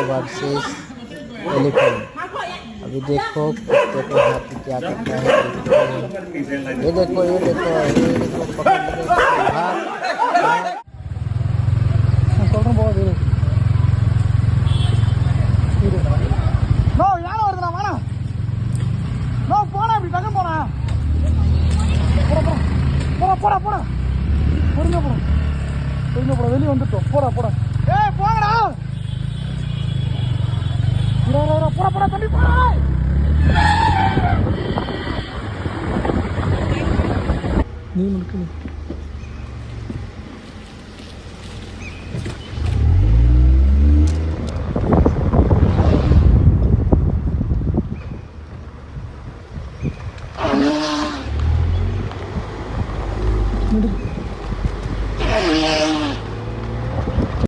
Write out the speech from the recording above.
Versus elephant. अभी देखो कुत्ते को हाथी क्या करता है। ये देखो पकड़ लो, भाग। நோ யாரும் வருதுண்ணா வாண்ணா. நோ போனா இப்படி டக்கு போனா. போடா பொறுங்க போடா வெளியே வந்துட்டோம். போடா ஏய் போங்கடா. போடா தம்பி போடா. நீ முழுக்க